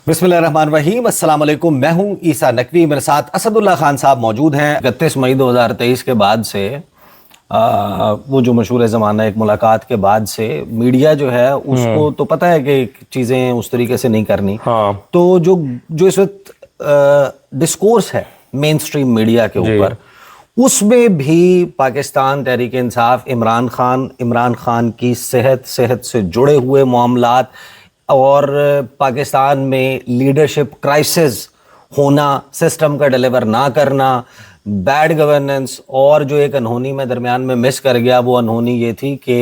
बिस्मिल्लाहिर्रहमानिर्रहीम, अस्सलाम वालेकुम। मैं हूं ईसा नकवी, मेरे साथ असदुल्ला खान साहब मौजूद हैं। 31 मई 2023 के बाद से वो जो मशहूर ज़माना एक मुलाकात के बाद से मीडिया जो है उसको तो पता है कि चीज़ें उस तरीके से नहीं करनी। हाँ। तो जो इस वक्त डिस्कोर्स है मेन स्ट्रीम मीडिया के ऊपर, उसमें भी पाकिस्तान तहरीक इंसाफ, इमरान खान की सेहत से जुड़े हुए मामलात और पाकिस्तान में लीडरशिप क्राइसिस होना, सिस्टम का डिलीवर ना करना, बैड गवर्नेंस, और जो एक अनहोनी में दरमियान में मिस कर गया, वो अनहोनी ये थी कि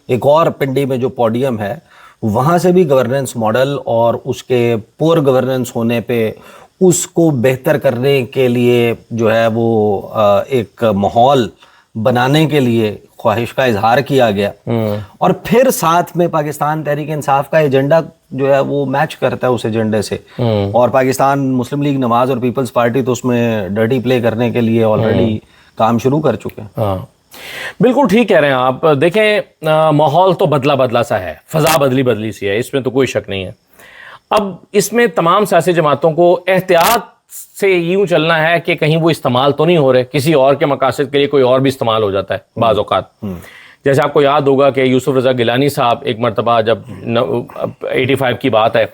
एक और पिंडी में जो पोडियम है वहाँ से भी गवर्नेंस मॉडल और उसके पुअर गवर्नेंस होने पे उसको बेहतर करने के लिए जो है वो एक माहौल बनाने के लिए ख्वाहिश का इजहार किया गया। और फिर साथ में पाकिस्तान तहरीक इंसाफ का एजेंडा जो है वो मैच करता है उस एजेंडे से, और पाकिस्तान मुस्लिम लीग नवाज और पीपल्स पार्टी तो उसमें डर्टी प्ले करने के लिए ऑलरेडी काम शुरू कर चुके हैं। हाँ, बिल्कुल ठीक कह रहे हैं आप। देखें, माहौल तो बदला सा है, फजा बदली सी है, इसमें तो कोई शक नहीं है। अब इसमें तमाम सियासी जमातों को एहतियात से यूं चलना है कि कहीं वो इस्तेमाल तो नहीं हो रहे, किसी और के मकासद के लिए कोई और भी इस्तेमाल हो जाता है बाज़ औक़ात। जैसे आपको याद होगा कि यूसुफ रज़ा गिलानी साहब एक मरतबा, जब 85 की बात है,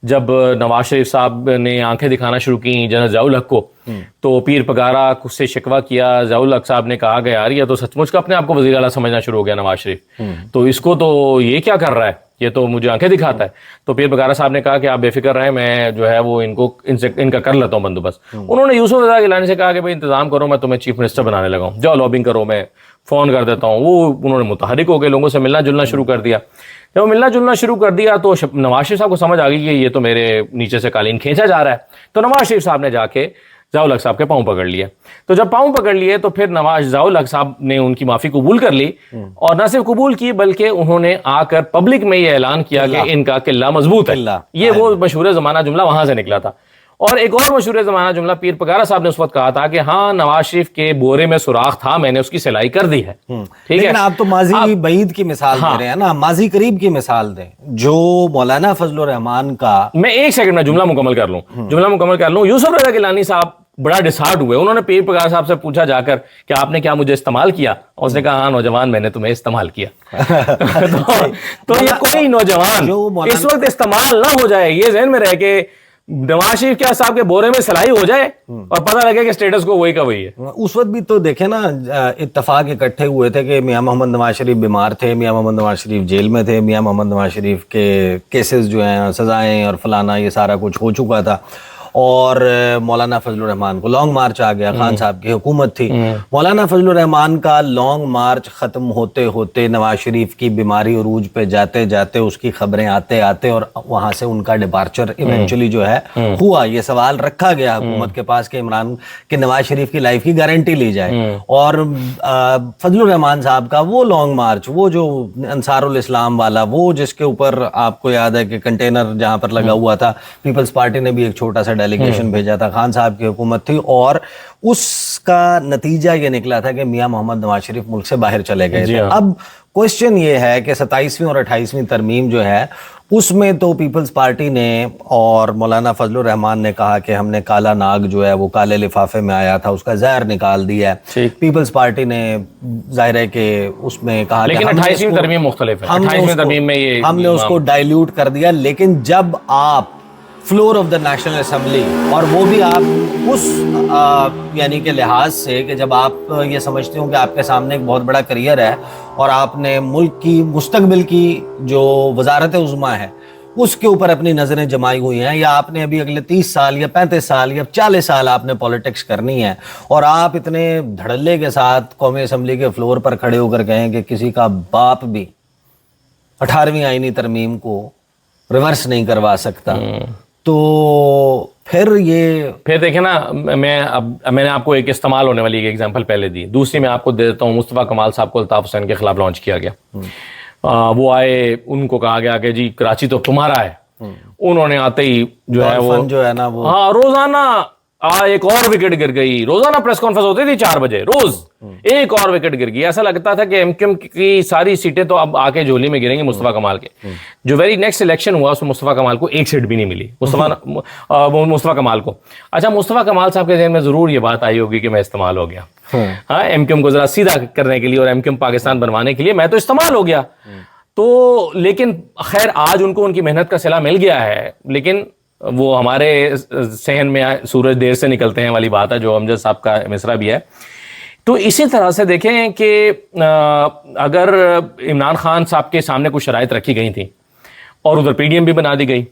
जब नवाज शरीफ साहब ने आंखें दिखाना शुरू की जनरल ज़ियाउल हक को, तो पीर पगारा से शिकवा किया। ज़ियाउल हक साहब ने कहा कि यार ये तो सचमुच का अपने आप को वज़ीर आला समझना शुरू हो गया नवाज शरीफ, तो इसको तो ये क्या कर रहा है, ये तो मुझे आंखें दिखाता है। तो पीर पगारा साहब ने कहा कि आप बेफिक्र रहें, मैं जो है वो इनका कर लेता हूँ बंदोबस्त। उन्होंने यूसुफ रज़ा गिलानी से कहा कि भाई इंतजाम करो, मैं तुम्हें चीफ मिनिस्टर बनाने लगा हूँ, जाओ लॉबिंग करो, मैं फ़ोन कर देता हूँ। वो उन्होंने मुतहरिक हो गए, लोगों से मिलना जुलना शुरू कर दिया। जब वो मिलना जुलना शुरू कर दिया तो नवाज शरीफ साहब को समझ आ गई कि ये तो मेरे नीचे से कालीन खींचा जा रहा है। तो नवाज शरीफ साहब ने जाके ज़ियाउल हक साहब के पाँव पकड़ लिए। तो जब पाँव पकड़ लिए तो फिर ज़ियाउल हक साहब ने उनकी माफ़ी कबूल कर ली, और न सिर्फ कबूल की बल्कि उन्होंने आकर पब्लिक में ये ऐलान किया कि इनका किला मजबूत है। ये वो मशहूर ज़माना जुमला वहां से निकला था। और एक और मशहूर ज़माना जुमला पीर पगारा साहब ने उस वक्त कहा था कि हाँ, नवाज शरीफ के बोरे में सुराख था, मैंने उसकी सिलाई कर दी है। ठीक है, आप तो माजी बईद की मिसाल दे रहे हैं ना, माजी करीब की मिसाल दें। जो मौलाना फजलुर रहमान का, मैं एक सेकंड में जुमला मुकम्मल कर लूं। यूसुफ रज़ा गिलानी साहब बड़ा डिसहार्ट हुए। उन्होंने पीर पगार साहब से पूछा जाकर कि आपने क्या मुझे इस्तेमाल किया? और उसने कहा हाँ नौजवान, मैंने तुम्हें इस्तेमाल किया। तो ये कोई नौजवान इस वक्त इस्तेमाल ना हो जाए, ये ज़हन में रहे कि नवाज शरीफ क्या साहब के बोरे में सिलाई हो जाए और पता लगे कि स्टेटस को वही का वही है। उस वक्त भी तो देखे ना, इत्तफाक इकट्ठे हुए थे कि मियां मोहम्मद नवाज शरीफ बीमार थे, मियां मोहम्मद नवाज शरीफ जेल में थे, मियां मोहम्मद नवाज शरीफ के केसेस जो हैं, सजाएं और फलाना, ये सारा कुछ हो चुका था। और मौलाना फजलुर रहमान को लॉन्ग मार्च आ गया, खान साहब की हुकूमत थी। मौलाना फजलुर रहमान का लॉन्ग मार्च ख़त्म होते होते नवाज शरीफ की बीमारी उरूज पे जाते जाते, उसकी खबरें आते आते और वहाँ से उनका डिपार्चर इवेंचुअली जो है हुआ। ये सवाल रखा गया हुकूमत के पास कि नवाज शरीफ की लाइफ की गारंटी ली जाए। और फजलुर रहमान साहब का वो लॉन्ग मार्च, वो जो अंसारुल इस्लाम वाला, वो जिसके ऊपर आपको याद है कि कंटेनर जहाँ पर लगा हुआ था, पीपल्स पार्टी ने भी एक छोटा सा डेलीगेशन भेजा था, खान साहब की हुकूमत थी, और उसका नतीजा ये निकला था कि मियां मोहम्मद नवाज शरीफ मुल्क से बाहर चले गए थे। अब क्वेश्चन ये है कि 27वीं और 28वीं तरमीम जो है उसमें तो पीपल्स पार्टी ने और मौलाना फजलुर रहमान ने कहा कि हमने काला नाग जो है वो काले लिफाफे में आया था, उसका जहर निकाल दिया है। पीपल्स पार्टी ने जाहिर है कि उसमें कहा, लेकिन 28वीं तरमीम मुख्तलिफ है, 28वीं तरमीम में ये हमने उसको डाइल्यूट कर दिया। लेकिन जब आप floor of the national assembly, और वो भी आप उस यानी के लिहाज से कि जब आप ये समझते हो कि आपके सामने एक बहुत बड़ा करियर है और आपने मुल्क की मुस्तकबिल की जो वजारत उज़्मा है उसके ऊपर अपनी नज़रें जमाई हुई हैं, या आपने अभी अगले 30 साल या 35 साल या 40 साल आपने पॉलिटिक्स करनी है, और आप इतने धड़ल्ले के साथ कौमी असेंबली के फ्लोर पर खड़े होकर कहें कि किसी का बाप भी 18वीं आईनी तरमीम को रिवर्स नहीं करवा सकता, तो फिर देखे ना, मैंने आपको एक इस्तेमाल होने वाली एक एग्जांपल पहले दी, दूसरी मैं आपको दे देता हूँ। मुस्तफ़ा कमाल साहब को अल्ताफ़ हुसैन के खिलाफ लॉन्च किया गया। वो आए, उनको कहा गया कि जी कराची तो तुम्हारा है। उन्होंने आते ही जो है वो जो है ना वो, हाँ, रोजाना एक और विकेट गिर गई, रोजाना प्रेस कॉन्फ्रेंस होती थी 4 बजे रोज, एक और विकेट गिर गई, ऐसा लगता था कि एमक्यूएम की सारी सीटें तो अब आके झोली में गिरेंगी मुस्तफा कमाल के। जो वेरी नेक्स्ट इलेक्शन हुआ उसमें मुस्तफा कमाल को एक सीट भी नहीं मिली, मुस्तफा कमाल को। अच्छा, मुस्तफा कमाल साहब के ज़हन में जरूर ये बात आई होगी कि मैं इस्तेमाल हो गया, हाँ, एमक्यूएम को जरा सीधा करने के लिए और एमक्यूएम पाकिस्तान बनवाने के लिए मैं तो इस्तेमाल हो गया। तो लेकिन खैर आज उनको उनकी मेहनत का सिला मिल गया है, लेकिन वो हमारे सहन में सूरज देर से निकलते हैं वाली बात है, जो अमजद साहब का मिसरा भी है। तो इसी तरह से देखें कि अगर इमरान खान साहब के सामने कुछ शराइत रखी गई थी और उधर पीडीएम भी बना दी गई,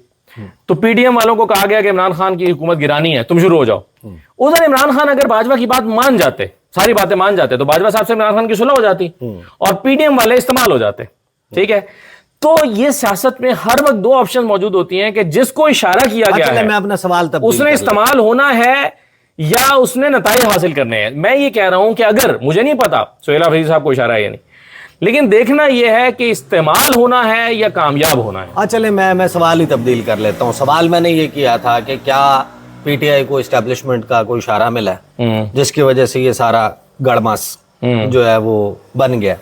तो पीडीएम वालों को कहा गया कि इमरान खान की हुकूमत गिरानी है, तुम शुरू हो जाओ। उधर इमरान खान अगर भाजपा की बात मान जाते, सारी बातें मान जाते, तो भाजपा साहब से इमरान खान की सुलह हो जाती और पीडीएम वाले इस्तेमाल हो जाते। ठीक है, तो ये सियासत में हर वक्त 2 ऑप्शन मौजूद होती हैं कि जिसको इशारा किया गया है मैं अपना सवाल तब उसने इस्तेमाल होना है या उसने नताइज हासिल करने हैं। मैं ये कह रहा हूं कि अगर, मुझे नहीं पता सुहेल हफीज साहब को इशारा है या नहीं, लेकिन देखना यह है कि इस्तेमाल होना है या कामयाब होना है। हाँ, चले मैं सवाल ही तब्दील कर लेता हूँ। सवाल मैंने ये किया था कि क्या पीटीआई को एस्टेब्लिशमेंट का कोई इशारा मिला है जिसकी वजह से ये सारा गड़मास जो है वो बन गया।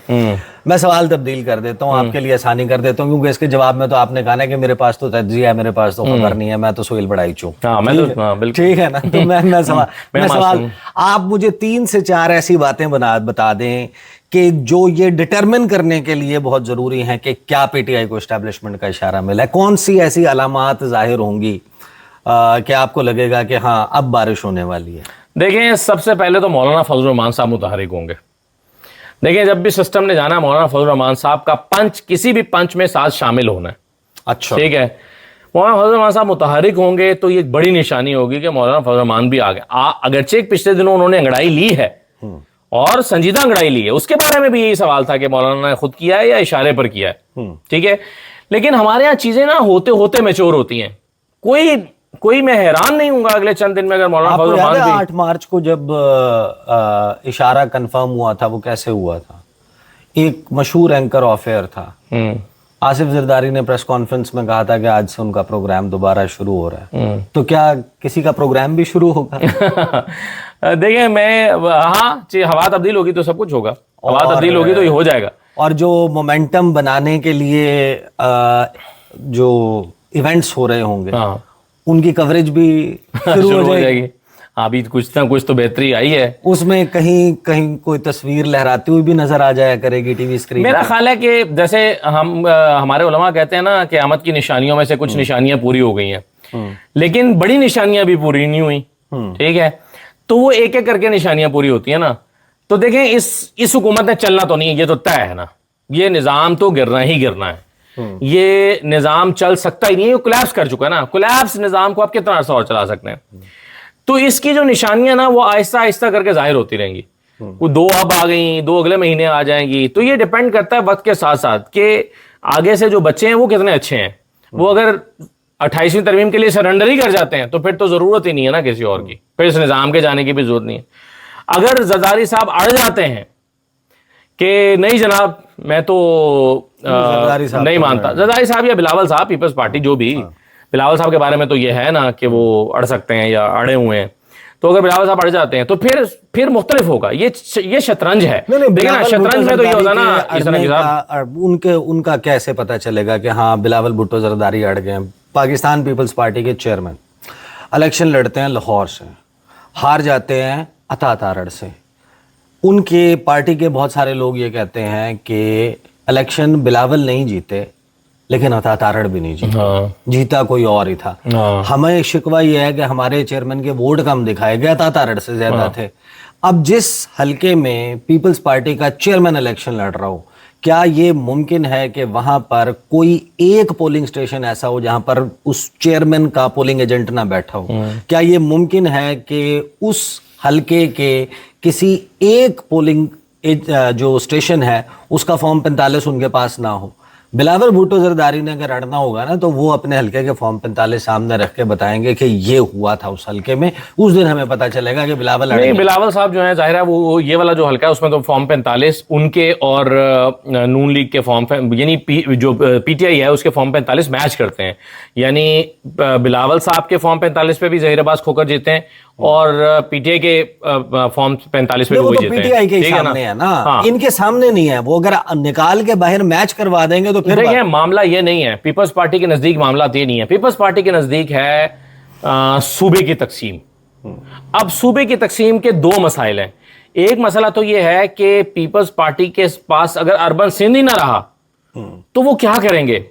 मैं सवाल तब्दील कर देता हूँ, आपके लिए आसानी कर देता हूँ, क्योंकि इसके जवाब में तो आपने कहा ना कि मेरे पास तो तज्जिया है, मेरे पास तो खबर नहीं है, मैं तो सोहेल बड़ाई चूं। ठीक है ना, तो मैं सवाल आप मुझे 3 से 4 ऐसी बातें बता दें कि जो ये डिटरमिन करने के लिए बहुत जरूरी है कि क्या पीटीआई को एस्टेब्लिशमेंट का इशारा मिला है। कौन सी ऐसी अलामात जाहिर होंगी कि आपको लगेगा कि हाँ अब बारिश होने वाली है? देखें, सबसे पहले तो मौलाना फजल रहमान साहब मुतहरिक होंगे। देखिए, जब भी सिस्टम ने जाना मौलाना फजल रहमान साहब का पंच, किसी भी पंच में साथ शामिल होना है। अच्छा, ठीक है, मौलाना फजल रहमान साहब मुतहरिक होंगे तो ये बड़ी निशानी होगी कि मौलाना फजल रहमान भी आ गए। अगरचे पिछले दिनों उन्होंने अंगड़ाई ली है और संजीदा अंगड़ाई ली है, उसके बारे में भी यही सवाल था कि मौलाना ने खुद किया है या इशारे पर किया है। ठीक है, लेकिन हमारे यहाँ चीजें ना होते होते मैच्योर होती हैं। कोई मैं हैरान नहीं हूंगा अगले चंद दिन में अगर मौलाना फजल रहमान भी 8 मार्च को जब इशारा कंफर्म हुआ था, वो कैसे हुआ था? एक मशहूर एंकर ऑफ एयर था, आसिफ जरदारी ने प्रेस कॉन्फ्रेंस में कहा था कि आज से उनका प्रोग्राम दोबारा शुरू हो रहा है। तो क्या किसी का प्रोग्राम भी शुरू होगा? देखिए, हवा तब्दील होगी तो सब कुछ होगा, हवा तब्दील होगी तो ये हो जाएगा। और जो मोमेंटम बनाने के लिए जो इवेंट्स हो रहे होंगे उनकी कवरेज भी शुरू हो जाएगी। अभी कुछ ना कुछ तो बेहतरी आई है, उसमें कहीं कहीं कोई तस्वीर लहराती हुई भी नजर आ जाया करेगी टीवी स्क्रीन। मेरा ख्याल है कि जैसे हमारे उलमा कहते हैं ना कि क़यामत की निशानियों में से कुछ निशानियां पूरी हो गई हैं, लेकिन बड़ी निशानियां भी पूरी नहीं हुई। ठीक है, तो वो एक एक करके निशानियां पूरी होती है ना। तो देखें, इस हुकूमत ने चलना तो नहीं है, ये तो तय है ना, ये निजाम तो गिरना ही गिरना है। ये निजाम चल सकता ही नहीं है, कोलैप्स कर चुका है ना। कोलैप्स निजाम को आप कितना अर्सा और चला सकते हैं? तो इसकी जो निशानियां ना वो आहिस्ता आहिस्ता करके जाहिर होती रहेंगी। वो 2 अब आ गई, 2 अगले महीने आ जाएंगी। तो ये डिपेंड करता है वक्त के साथ साथ कि आगे से जो बच्चे हैं वो कितने अच्छे हैं। वो अगर 28वीं तरमीम के लिए सरेंडर ही कर जाते हैं तो फिर तो जरूरत ही नहीं है ना किसी और की, फिर इस निजाम के जाने की भी जरूरत नहीं है। अगर जरदारी साहब अड़ जाते हैं कि नहीं जनाब मैं तो नहीं मानता, जरदारी साहब या बिलावल साहब, पीपल्स पार्टी जो भी, बिलावल साहब के बारे में तो ये है ना कि वो अड़ सकते हैं या अड़े हुए हैं। तो अगर बिलावल साहब अड़ जाते हैं तो फिर मुख्तलिफ होगा। ये शतरंज है। देखिए ना, शतरंज में तो ये होता ना, उनका कैसे पता चलेगा कि हाँ बिलावल भुट्टो जरदारी अड़ गए? पाकिस्तान पीपल्स पार्टी के चेयरमैन इलेक्शन लड़ते हैं लाहौर से, हार जाते हैं अता तारड़ से। उनके पार्टी के बहुत सारे लोग ये कहते हैं कि इलेक्शन बिलावल नहीं जीते, लेकिन अता तारड़ भी नहीं जीता, जीता कोई और ही था। हमें शिकवा ये है कि हमारे चेयरमैन के वोट कम दिखाए गए, अता तारड़ से ज्यादा थे। अब जिस हलके में पीपल्स पार्टी का चेयरमैन इलेक्शन लड़ रहा हो, क्या ये मुमकिन है कि वहां पर कोई एक पोलिंग स्टेशन ऐसा हो जहां पर उस चेयरमैन का पोलिंग एजेंट ना बैठा हो? क्या ये मुमकिन है कि उस हलके के किसी एक पोलिंग जो स्टेशन है उसका फॉर्म 45 उनके पास ना हो? बिलावल भुट्टो जरदारी ने अगर अड़ना होगा ना तो वो अपने हल्के के फॉर्म 45 सामने रख के बताएंगे कि ये हुआ था उस हल्के में, उस दिन हमें पता चलेगा कि बिलावल नहीं, बिलावल साहब जो है जाहिर है वो ये वाला जो हल्का है उसमें तो फॉर्म 45 उनके और नून लीग के फॉर्म यानी जो पीटीआई है उसके फॉर्म 45 मैच करते हैं, यानी बिलावल साहब के फॉर्म 45 पे भी जहीराबाज खोकर जीते हैं और पीटीआई के फॉर्म 45 पे भी वही जीते हैं। पीटीआई के ठीक है सामने है ना, हाँ। इनके सामने नहीं है, वो अगर निकाल के बाहर मैच करवा देंगे तो फिर देखिए मामला ये नहीं है, पीपल्स पार्टी के नजदीक मामला ये नहीं है, पीपल्स पार्टी के नजदीक है सूबे की तकसीम। अब सूबे की तकसीम के दो मसाइल हैं। एक मसला तो यह है कि पीपल्स पार्टी के पास अगर अर्बन सिंध ही ना रहा तो वो क्या करेंगे,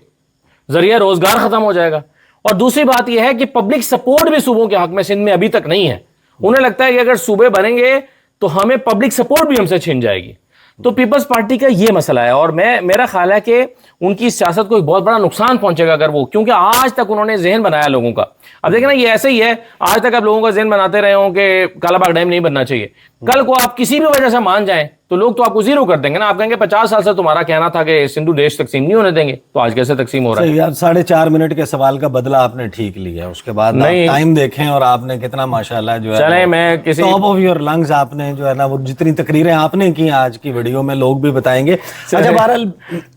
जरिया रोजगार खत्म हो जाएगा। और दूसरी बात यह है कि पब्लिक सपोर्ट भी सूबों के हक में सिंध में अभी तक नहीं है। उन्हें लगता है कि अगर सूबे बनेंगे तो हमें पब्लिक सपोर्ट भी हमसे छिन जाएगी। तो पीपल्स पार्टी का ये मसला है और मेरा ख्याल है कि उनकी सियासत को एक बहुत बड़ा नुकसान पहुंचेगा अगर वो, क्योंकि आज तक उन्होंने जहन बनाया लोगों का। अब देखना ये ऐसे ही है, आज तक आप लोगों का जहन बनाते रहे हो कि कालाबाग डैम नहीं बनना चाहिए, कल को आप किसी भी वजह से मान जाएं तो लोग तो आपको जीरो कर देंगे ना। आप कहेंगे 50 साल से तुम्हारा कहना था कि सिंधु देश तकसीम नहीं होने देंगे, तो आज कैसे तकसीम हो रहा है? यार 4.5 मिनट के सवाल का बदला आपने ठीक लिया, उसके बाद नहीं। टाइम देखें और आपने कितना माशाल्लाह जो है चले मैं किसी टॉप ऑफ योर लंग्स आपने जो है ना वो जितनी तकरीरें आपने की आज की वीडियो में लोग भी बताएंगे। अच्छा बहरहाल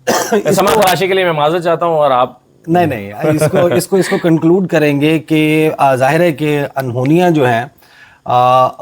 समय तलाशी के लिए मैं माजरत चाहता हूँ और आप नहीं इसको कंक्लूड करेंगे कि जाहिर है कि अनहोनियां जो हैं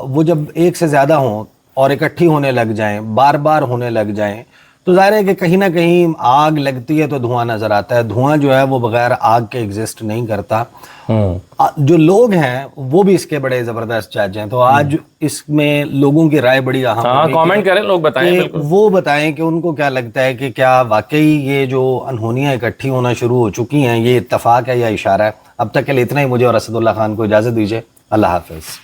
वो जब एक से ज़्यादा हों और इकट्ठी होने लग जाएं, बार बार होने लग जाएं, तो जाहिर है कि कहीं ना कहीं आग लगती है तो धुआं नजर आता है। धुआं जो है वो बगैर आग के एग्जिस्ट नहीं करता। जो लोग हैं वो भी इसके बड़े ज़बरदस्त जज हैं। तो आज इसमें लोगों की राय बड़ी अहम होगी। कमेंट करें, लोग बताएं, बिल्कुल वो बताएं कि उनको क्या लगता है कि क्या वाकई ये जो अनहोनियां इकट्ठी होना शुरू हो चुकी हैं ये इत्तफाक है या इशारा है। अब तक के लिए इतना ही। मुझे और असदुल्ला खान को इजाज़त दीजिए। अल्लाह हाफिज़।